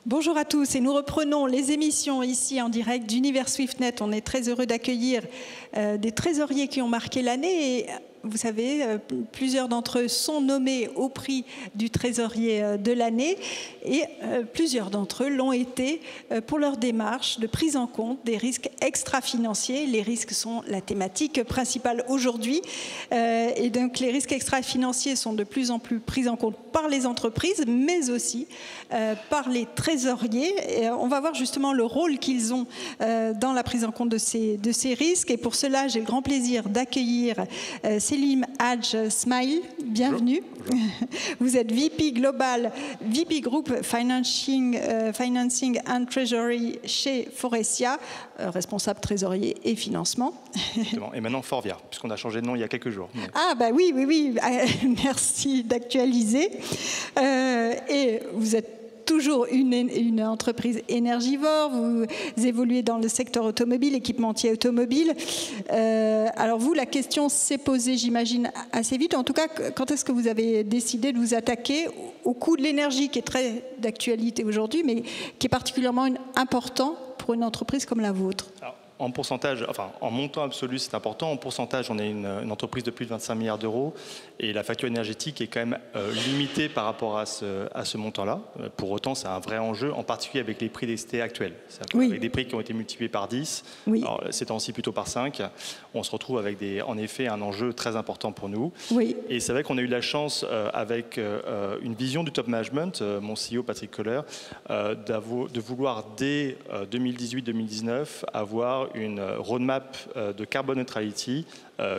Bonjour à tous et nous reprenons les émissions ici en direct d'Univers SwiftNet. On est très heureux d'accueillir des trésoriers qui ont marqué l'année et vous savez, plusieurs d'entre eux sont nommés au prix du trésorier de l'année et plusieurs d'entre eux l'ont été pour leur démarche de prise en compte des risques extra-financiers. Les risques sont la thématique principale aujourd'hui et donc les risques extra-financiers sont de plus en plus pris en compte par les entreprises mais aussi par les trésoriers. Et on va voir justement le rôle qu'ils ont dans la prise en compte de ces risques et pour cela j'ai le grand plaisir d'accueillir Selim Hadj Smail, bienvenue. Bonjour. Vous êtes VP Global, VP Group Financing and Treasury chez Forestia, responsable trésorier et financement. Exactement. Et maintenant Forvia, puisqu'on a changé de nom il y a quelques jours. Ah bah oui, merci d'actualiser. Et vous êtes toujours une entreprise énergivore, vous évoluez dans le secteur automobile, équipementier automobile. Alors vous, la question s'est posée, j'imagine, assez vite. En tout cas, quand est-ce que vous avez décidé de vous attaquer au coût de l'énergie, qui est très d'actualité aujourd'hui, mais qui est particulièrement important pour une entreprise comme la vôtre? Alors, en pourcentage, enfin en montant absolu, c'est important. En pourcentage, on est une entreprise de plus de 25 milliards d'euros et la facture énergétique est quand même limitée par rapport à ce montant-là. Pour autant, c'est un vrai enjeu, en particulier avec les prix d'électricité actuels. Oui. Avec des prix qui ont été multipliés par 10, oui. Alors, ces temps-ci plutôt par 5, on se retrouve avec en effet un enjeu très important pour nous. Oui. Et c'est vrai qu'on a eu la chance, avec une vision du top management, mon CEO Patrick Koller, de vouloir dès 2018-2019 avoir une roadmap de carbon neutrality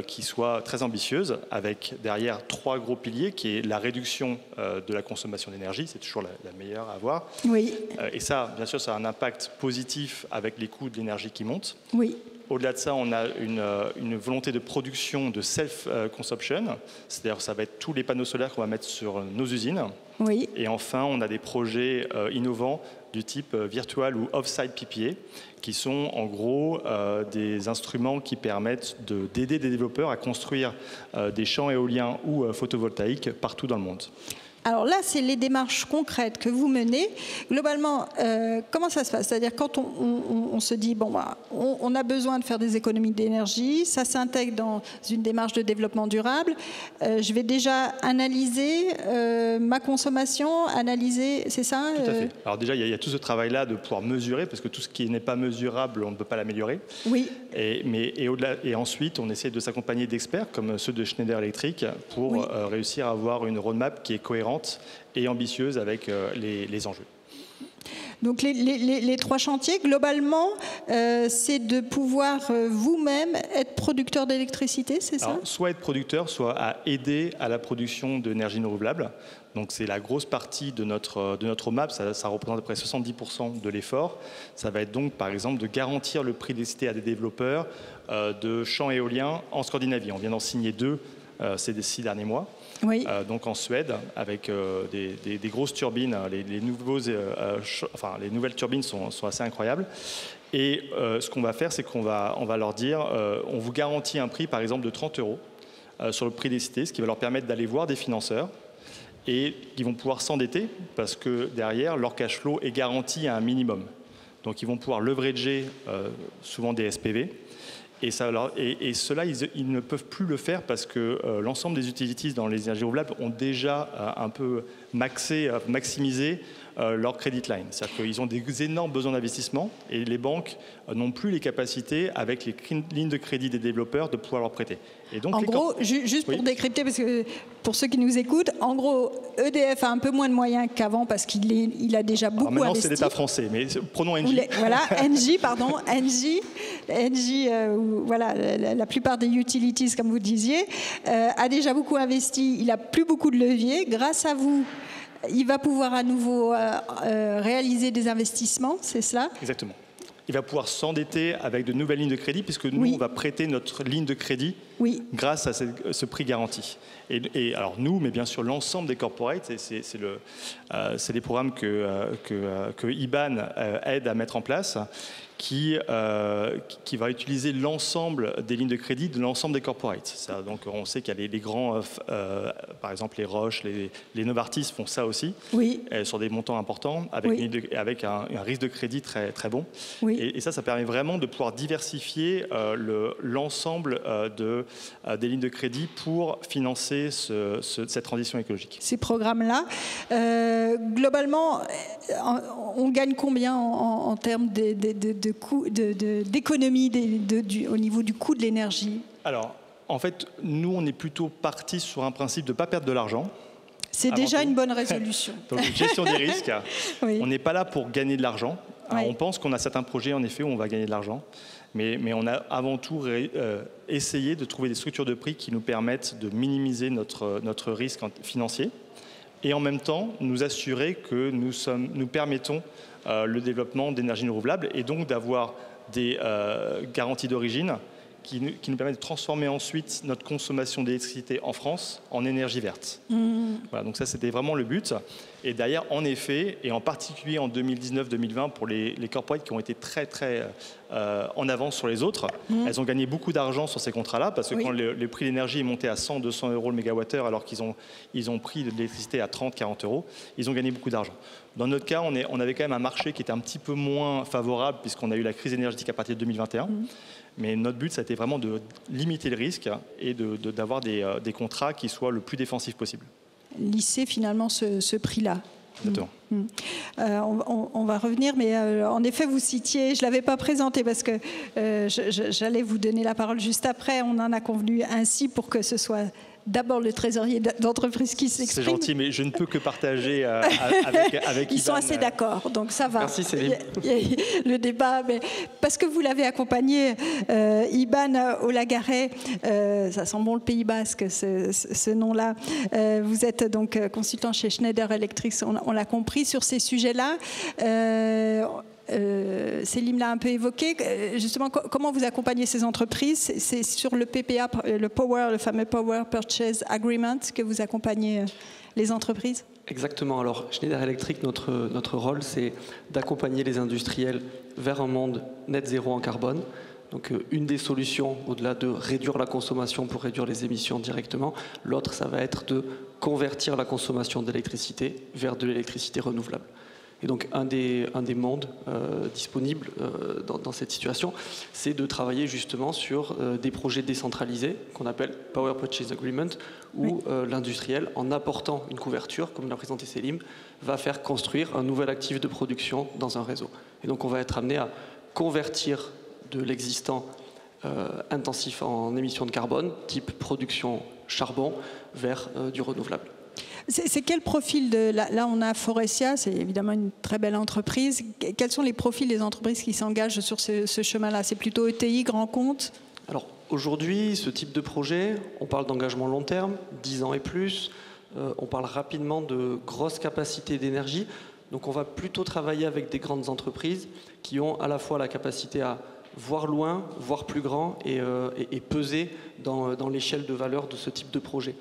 qui soit très ambitieuse, avec derrière 3 gros piliers, qui est la réduction de la consommation d'énergie, c'est toujours la meilleure à avoir. Oui. Et ça, bien sûr, ça a un impact positif avec les coûts de l'énergie qui montent. Oui. Au-delà de ça, on a une volonté de production de self-consumption, c'est-à-dire ça va être tous les panneaux solaires qu'on va mettre sur nos usines. Oui. Et enfin, on a des projets innovants du type virtual ou off-site PPA, qui sont en gros des instruments qui permettent d'aider des développeurs à construire des champs éoliens ou photovoltaïques partout dans le monde. Alors là, c'est les démarches concrètes que vous menez. Globalement, comment ça se passe? C'est-à-dire quand on se dit, bon, bah, on a besoin de faire des économies d'énergie, ça s'intègre dans une démarche de développement durable. Je vais déjà analyser ma consommation, c'est ça? Tout à fait. Alors déjà, il y a tout ce travail-là de pouvoir mesurer, parce que tout ce qui n'est pas mesurable, on ne peut pas l'améliorer. Oui. Et ensuite, on essaie de s'accompagner d'experts, comme ceux de Schneider Electric, pour oui. Réussir à avoir une roadmap qui est cohérente et ambitieuse avec les enjeux. Donc les 3 chantiers, globalement, c'est de pouvoir vous-même être producteur d'électricité, c'est ça? Soit être producteur, soit à aider à la production d'énergie renouvelable. Donc c'est la grosse partie de notre roadmap, ça représente à peu près 70% de l'effort. Ça va être donc par exemple de garantir le prix d'électricité à des développeurs de champs éoliens en Scandinavie. On vient d'en signer 2 ces 6 derniers mois. Oui. Donc en Suède, avec des grosses turbines, les nouvelles turbines sont assez incroyables. Et ce qu'on va faire, c'est qu'on va leur dire, on vous garantit un prix, par exemple, de 30 € sur le prix d'électricité, ce qui va leur permettre d'aller voir des financeurs et ils vont pouvoir s'endetter parce que derrière, leur cash flow est garanti à un minimum. Donc ils vont pouvoir leverager souvent des SPV. Et cela, ils ne peuvent plus le faire parce que l'ensemble des utilities dans les énergies renouvelables ont déjà un peu maximisé leur credit line. C'est-à-dire qu'ils ont des énormes besoins d'investissement et les banques n'ont plus les capacités, avec les lignes de crédit des développeurs, de pouvoir leur prêter. Et donc, en gros, juste pour décrypter, parce que pour ceux qui nous écoutent, en gros, EDF a un peu moins de moyens qu'avant parce qu'il a déjà beaucoup investi. Maintenant, c'est l'État français, mais prenons Engie. Voilà, Engie, pardon, Engie, voilà, la plupart des utilities, comme vous disiez, a déjà beaucoup investi. Il n'a plus beaucoup de levier. Grâce à vous, il va pouvoir à nouveau réaliser des investissements, c'est cela? Exactement. Il va pouvoir s'endetter avec de nouvelles lignes de crédit, puisque nous, on va prêter notre ligne de crédit Oui. grâce à ce prix garanti. Et alors nous, mais bien sûr l'ensemble des corporates, c'est des programmes que IBAN aide à mettre en place, qui va utiliser l'ensemble des lignes de crédit de l'ensemble des corporates. Donc on sait qu'il y a les grands, par exemple les Roche, les Novartis font ça aussi, oui. Sur des montants importants, avec un risque de crédit très, très bon. Oui. Et ça permet vraiment de pouvoir diversifier l'ensemble des lignes de crédit pour financer cette transition écologique. Ces programmes-là, globalement, on gagne combien en termes d'économie au niveau du coût de l'énergie? Alors, en fait, nous, on est plutôt partis sur un principe de ne pas perdre de l'argent. C'est déjà une bonne résolution. Donc, gestion des risques. Oui. On n'est pas là pour gagner de l'argent. Oui. On pense qu'on a certains projets, en effet, où on va gagner de l'argent. Mais on a avant tout essayé de trouver des structures de prix qui nous permettent de minimiser notre risque financier et en même temps nous assurer que nous permettons le développement d'énergies renouvelables et donc d'avoir des garanties d'origine qui nous permettent de transformer ensuite notre consommation d'électricité en France en énergie verte. Voilà, donc ça, c'était vraiment le but. Et d'ailleurs, en effet, et en particulier en 2019-2020, pour les corporates qui ont été très, très en avance sur les autres, elles ont gagné beaucoup d'argent sur ces contrats-là, parce que quand le prix de l'énergie est monté à 100, 200 euros le mégawattheure, alors qu'ils ont pris de l'électricité à 30, 40 euros, ils ont gagné beaucoup d'argent. Dans notre cas, on avait quand même un marché qui était un petit peu moins favorable, puisqu'on a eu la crise énergétique à partir de 2021. Mais notre but, ça a été vraiment de limiter le risque et d'avoir des contrats qui soient le plus défensifs possible. Lisser finalement ce prix-là. Exactement. On va revenir, mais en effet, vous citiez, je ne l'avais pas présenté parce que j'allais vous donner la parole juste après, on en a convenu ainsi pour que ce soit d'abord le trésorier d'entreprise qui s'exprime. C'est gentil, mais je ne peux que partager avec Ils sont assez d'accord, donc ça va. Merci Céline. Le débat, mais parce que vous l'avez accompagné, Iban Olagaray, ça sent bon le Pays Basque, ce nom-là. Vous êtes donc consultant chez Schneider Electric, on l'a compris, sur ces sujets-là. Céline l'a un peu évoqué. Justement, comment vous accompagnez ces entreprises? C'est sur le PPA, le fameux Power Purchase Agreement, que vous accompagnez les entreprises? Exactement. Alors, Schneider Electric, notre rôle, c'est d'accompagner les industriels vers un monde net zéro en carbone. Donc, une des solutions, au-delà de réduire la consommation pour réduire les émissions directement, l'autre, ça va être de convertir la consommation d'électricité vers de l'électricité renouvelable. Et donc, un des mondes disponibles dans cette situation, c'est de travailler justement sur des projets décentralisés qu'on appelle Power Purchase Agreement, où l'industriel, en apportant une couverture, comme l'a présenté Céline, va faire construire un nouvel actif de production dans un réseau. Et donc, on va être amené à convertir de l'existant intensif en émissions de carbone, type production charbon, vers du renouvelable. C'est quel profil là, on a Faurecia, c'est évidemment une très belle entreprise. Quels sont les profils des entreprises qui s'engagent sur ce chemin-là? C'est plutôt ETI, grand compte? Alors aujourd'hui, ce type de projet, on parle d'engagement long terme, 10 ans et plus. On parle rapidement de grosses capacités d'énergie. Donc on va plutôt travailler avec des grandes entreprises qui ont à la fois la capacité à voir loin, voir plus grand et peser dans l'échelle de valeur de ce type de projet.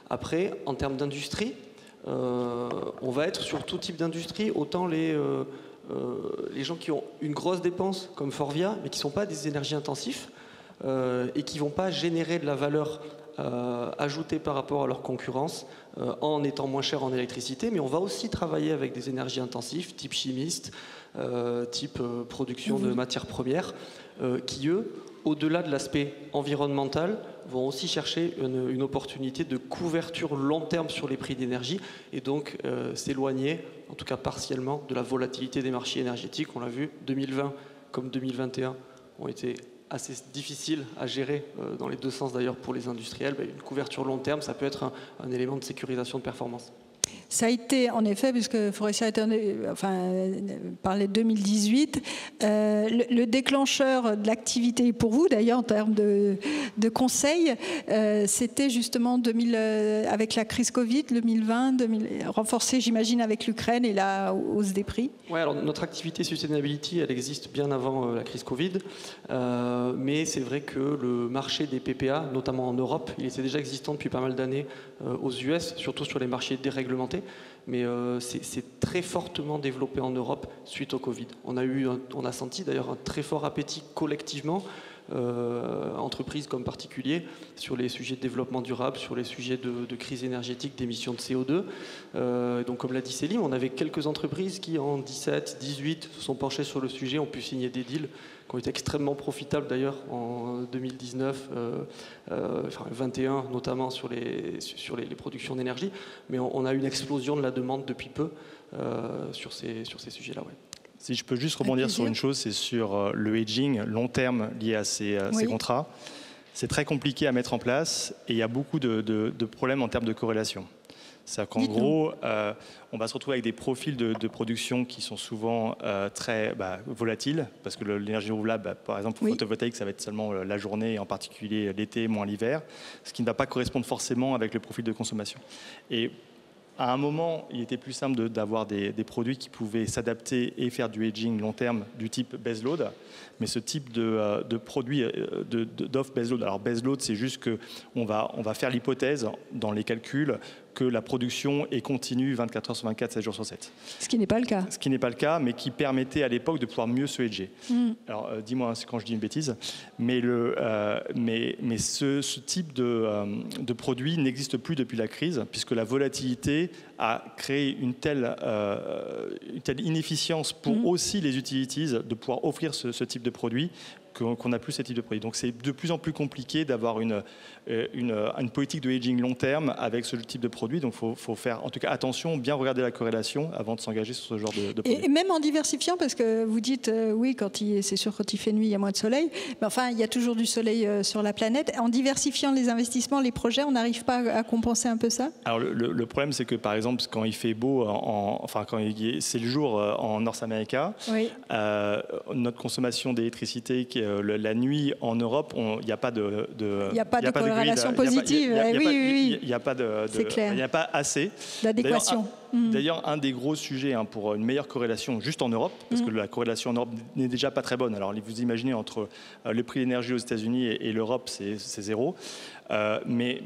Après, en termes d'industrie, on va être sur tout type d'industrie, autant les gens qui ont une grosse dépense comme Forvia, mais qui ne sont pas des énergies intensifs et qui ne vont pas générer de la valeur ajoutée par rapport à leur concurrence en étant moins cher en électricité, mais on va aussi travailler avec des énergies intensives, type chimiste, type production de matières premières, qui eux, au-delà de l'aspect environnemental, vont aussi chercher une opportunité de couverture long terme sur les prix d'énergie et donc s'éloigner, en tout cas partiellement, de la volatilité des marchés énergétiques. On l'a vu, 2020 comme 2021 ont été assez difficiles à gérer dans les deux sens d'ailleurs pour les industriels. Une couverture long terme, ça peut être un élément de sécurisation de performance. Ça a été, en effet, puisque Faurecia parlait de 2018, le déclencheur de l'activité pour vous, d'ailleurs, en termes de conseils, c'était justement avec la crise Covid, 2020, renforcé, j'imagine, avec l'Ukraine et la hausse des prix. Oui, alors notre activité Sustainability, elle existe bien avant la crise Covid, mais c'est vrai que le marché des PPA, notamment en Europe, il était déjà existant depuis pas mal d'années aux US, surtout sur les marchés déréglementés. Mais c'est très fortement développé en Europe suite au Covid. On a senti d'ailleurs un très fort appétit collectivement, entreprises comme particuliers, sur les sujets de développement durable, sur les sujets de crise énergétique, d'émissions de CO2. Donc comme l'a dit Céline, on avait quelques entreprises qui en 17, 18 se sont penchées sur le sujet, ont pu signer des deals qui ont été extrêmement profitables d'ailleurs en 2019, 21 notamment sur les productions d'énergie. Mais on a eu une explosion de la demande depuis peu sur ces sujets-là. Ouais. Si je peux juste rebondir sur une chose, c'est sur le hedging long terme lié à ces contrats. C'est très compliqué à mettre en place et il y a beaucoup de problèmes en termes de corrélation. C'est-à-dire qu'en gros, on va se retrouver avec des profils de production qui sont souvent très volatiles, parce que l'énergie renouvelable, par exemple, pour photovoltaïque, ça va être seulement la journée, en particulier l'été, moins l'hiver, ce qui ne va pas correspondre forcément avec le profil de consommation. Et à un moment, il était plus simple d'avoir des produits qui pouvaient s'adapter et faire du hedging long terme du type baseload. Mais ce type de produit d'offre baseload, alors baseload, c'est juste qu'on va faire l'hypothèse dans les calculs que la production est continue 24 heures sur 24, 7 jours sur 7. Ce qui n'est pas le cas. Ce qui n'est pas le cas, mais qui permettait à l'époque de pouvoir mieux se hedger. Alors, dis-moi quand je dis une bêtise, mais ce type de produit n'existe plus depuis la crise, puisque la volatilité a créé une telle inefficience pour aussi les utilities de pouvoir offrir ce type de produit qu'on n'a plus ce type de produit. Donc c'est de plus en plus compliqué d'avoir une politique de hedging long terme avec ce type de produit. Donc il faut faire en tout cas attention, bien regarder la corrélation avant de s'engager sur ce genre de produit. Et même en diversifiant, parce que vous dites, oui, c'est sûr quand il fait nuit, il y a moins de soleil, mais enfin il y a toujours du soleil sur la planète. En diversifiant les investissements, les projets, on n'arrive pas à compenser un peu ça? Alors le problème, c'est que par exemple, quand il fait beau, quand c'est le jour en North America, notre consommation d'électricité la nuit en Europe, il n'y a pas de corrélation positive. Il n'y a pas c'est clair. Il n'y a pas assez d'adéquation. D'ailleurs, un des gros sujets pour une meilleure corrélation juste en Europe, parce que la corrélation en Europe n'est déjà pas très bonne. Alors, vous imaginez entre le prix de l'énergie aux États-Unis et l'Europe, c'est zéro. Mais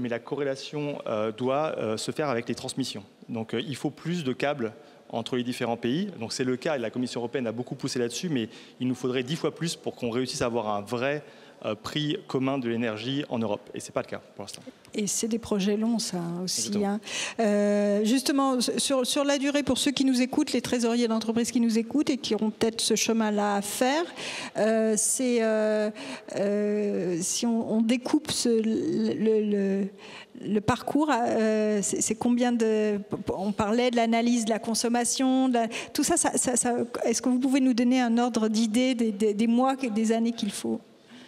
la corrélation doit se faire avec les transmissions. Donc, il faut plus de câbles entre les différents pays. Donc c'est le cas et la Commission européenne a beaucoup poussé là-dessus, mais il nous faudrait 10 fois plus pour qu'on réussisse à avoir un vrai prix commun de l'énergie en Europe. Et ce n'est pas le cas pour l'instant. Et c'est des projets longs, ça aussi. Justement, sur la durée, pour ceux qui nous écoutent, les trésoriers d'entreprise qui nous écoutent et qui auront peut-être ce chemin-là à faire, si on découpe le parcours, c'est combien de... On parlait de l'analyse de la consommation, tout ça, est-ce que vous pouvez nous donner un ordre d'idée des mois, des années qu'il faut?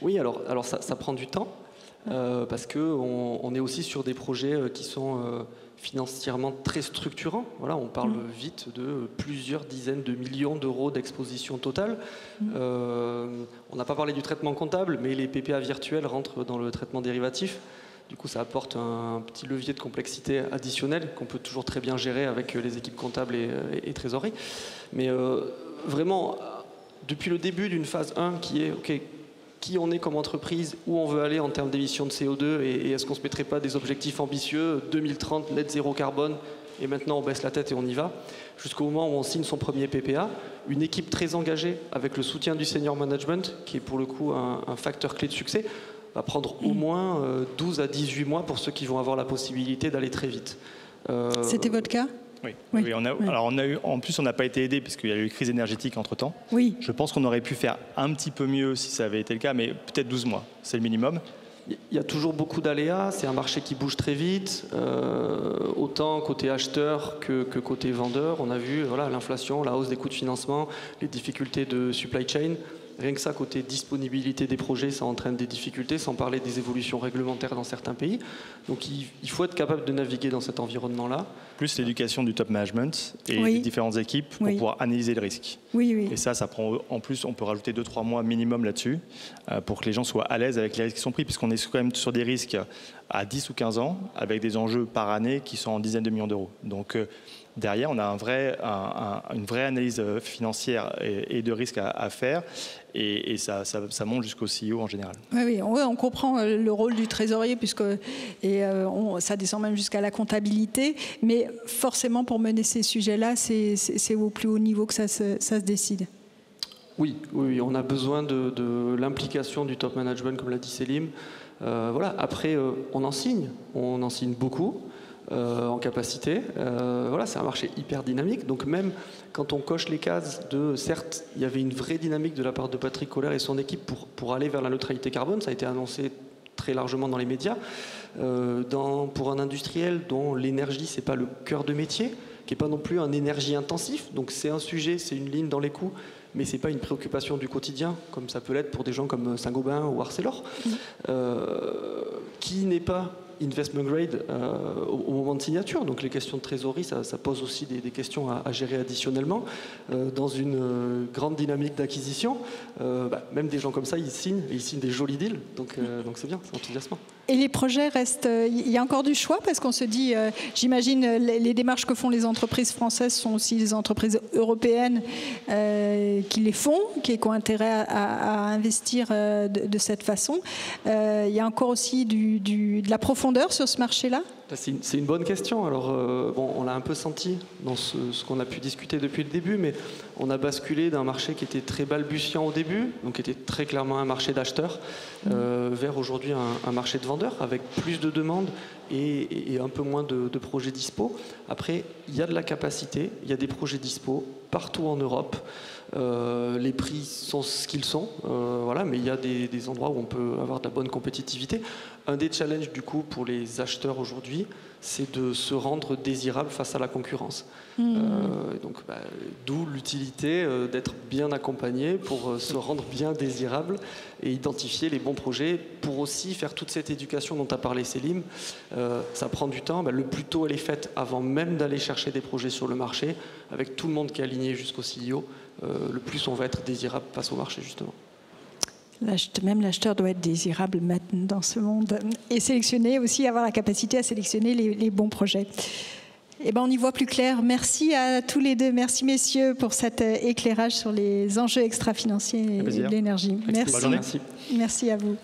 Oui, alors ça prend du temps, parce qu'on est aussi sur des projets qui sont financièrement très structurants. Voilà, on parle vite de plusieurs dizaines de millions d'euros d'exposition totale. On n'a pas parlé du traitement comptable, mais les PPA virtuels rentrent dans le traitement dérivatif. Du coup, ça apporte un petit levier de complexité additionnel qu'on peut toujours très bien gérer avec les équipes comptables et trésorerie. Mais vraiment, depuis le début d'une phase 1 qui est qui on est comme entreprise, où on veut aller en termes d'émissions de CO2 et est-ce qu'on ne se mettrait pas des objectifs ambitieux, 2030, net zéro carbone, et maintenant on baisse la tête et on y va, jusqu'au moment où on signe son premier PPA, une équipe très engagée avec le soutien du senior management, qui est pour le coup un facteur clé de succès, va prendre au moins 12 à 18 mois pour ceux qui vont avoir la possibilité d'aller très vite. C'était votre cas ? Oui. Alors en plus, on n'a pas été aidé puisqu'il y a eu une crise énergétique entre-temps. Oui. Je pense qu'on aurait pu faire un petit peu mieux si ça avait été le cas, mais peut-être 12 mois, c'est le minimum. Il y a toujours beaucoup d'aléas, c'est un marché qui bouge très vite, autant côté acheteur que côté vendeur. On a vu l'inflation, la hausse des coûts de financement, les difficultés de supply chain. Rien que ça, côté disponibilité des projets, ça entraîne des difficultés, sans parler des évolutions réglementaires dans certains pays. Donc il faut être capable de naviguer dans cet environnement-là. Plus l'éducation du top management et des différentes équipes pour pouvoir analyser le risque. Et ça prend, en plus, on peut rajouter 2-3 mois minimum là-dessus pour que les gens soient à l'aise avec les risques qui sont pris, puisqu'on est quand même sur des risques à 10 ou 15 ans, avec des enjeux par année qui sont en dizaines de millions d'euros. Donc derrière, on a une vraie analyse financière et de risque à faire, et ça monte jusqu'au CEO en général. Oui, on comprend le rôle du trésorier, ça descend même jusqu'à la comptabilité, mais forcément pour mener ces sujets-là, c'est au plus haut niveau que ça se décide. Oui, on a besoin de l'implication du top management, comme l'a dit Célim. Voilà. Après, on en signe beaucoup. En capacité. Voilà, c'est un marché hyper dynamique. Donc même quand on coche les cases certes, il y avait une vraie dynamique de la part de Patrick Koller et son équipe pour aller vers la neutralité carbone. Ça a été annoncé très largement dans les médias. Pour un industriel dont l'énergie, c'est pas le cœur de métier, qui n'est pas non plus un énergie intensif. Donc c'est un sujet, c'est une ligne dans les coûts, mais ce n'est pas une préoccupation du quotidien, comme ça peut l'être pour des gens comme Saint-Gobain ou Arcelor, qui n'est pas investment grade au moment de signature. Donc les questions de trésorerie, ça pose aussi des questions à gérer additionnellement. Dans une grande dynamique d'acquisition, même des gens comme ça, ils signent des jolis deals. Donc c'est bien, c'est enthousiasmant. Et les projets restent... Il y a encore du choix, parce qu'on se dit, j'imagine, les démarches que font les entreprises françaises sont aussi les entreprises européennes qui les font, qui ont intérêt à investir de cette façon. Il y a encore aussi de la profondeur sur ce marché-là? C'est une bonne question. Alors, on l'a un peu senti dans ce qu'on a pu discuter depuis le début, mais on a basculé d'un marché qui était très balbutiant au début, donc qui était très clairement un marché d'acheteurs, vers aujourd'hui un marché de vendeurs, avec plus de demandes et un peu moins de projets dispo. Après, il y a de la capacité, il y a des projets dispo partout en Europe. Les prix sont ce qu'ils sont, voilà, mais il y a des endroits où on peut avoir de la bonne compétitivité. Un des challenges du coup pour les acheteurs aujourd'hui, c'est de se rendre désirable face à la concurrence. Donc, d'où l'utilité d'être bien accompagné pour se rendre bien désirable et identifier les bons projets, pour aussi faire toute cette éducation dont a parlé Célim. Ça prend du temps. Le plus tôt elle est faite, avant même d'aller chercher des projets sur le marché, avec tout le monde qui est aligné jusqu'au CEO, le plus on va être désirable face au marché, justement. Même l'acheteur doit être désirable maintenant dans ce monde et sélectionner aussi, avoir la capacité à sélectionner les bons projets. Eh ben, on y voit plus clair. Merci à tous les deux. Merci messieurs pour cet éclairage sur les enjeux extra-financiers et l'énergie. Merci. Bonne journée. Merci à vous.